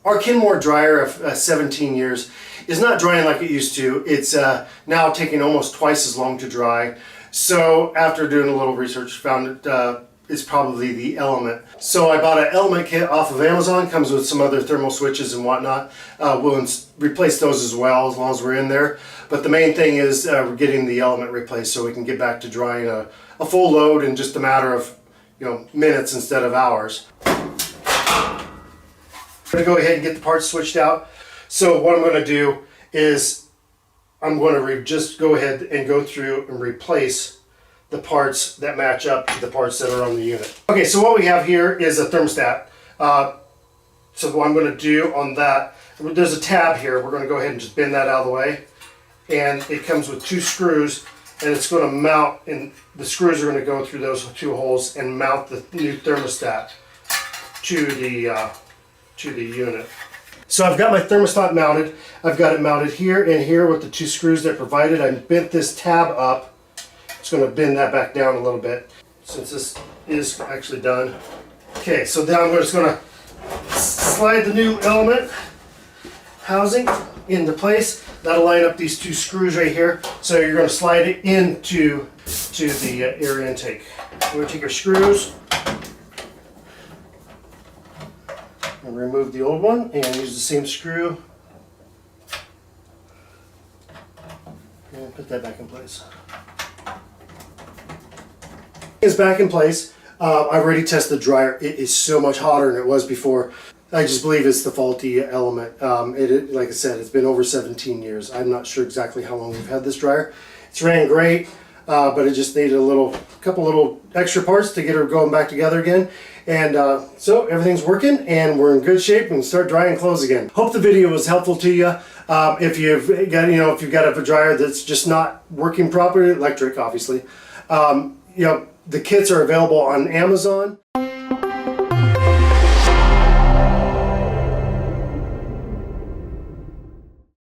Our Kenmore dryer of 17 years is not drying like it used to. It's now taking almost twice as long to dry. So after doing a little research, found it's probably the Element. So I bought an Element kit off of Amazon. Comes with some other thermal switches and whatnot. We'll replace those as well as long as we're in there. But the main thing is we're getting the Element replaced so we can get back to drying a full load in just a matter of minutes instead of hours. I'm going to go ahead and get the parts switched out. So what I'm going to do is I'm going to just go ahead and go through and replace the parts that match up to the parts that are on the unit. Okay, so what we have here is a thermostat. So what I'm going to do on that, there's a tab here. We're going to go ahead and just bend that out of the way. And it comes with 2 screws, and it's going to mount, and the screws are going to go through those 2 holes and mount the new thermostat to the unit. So I've got my thermostat mounted. I've got it mounted here and here with the 2 screws that provided. I bent this tab up. It's going to bend that back down a little bit since this is actually done. Okay, so now I'm just going to slide the new Element housing into place. That'll line up these 2 screws right here. So you're going to slide it into the air intake. We're going to take our screws and remove the old one and use the same screw and put that back in place. It's back in place. I've already tested the dryer. It is so much hotter than it was before. I just believe it's the faulty Element. Like I said, it's been over 17 years. I'm not sure exactly how long we've had this dryer. It's ran great, but it just needed a couple little extra parts to get her going back together again. And so everything's working and we're in good shape and start drying clothes again. Hope the video was helpful to you. If you've got a dryer that's just not working properly, electric obviously, the kits are available on Amazon.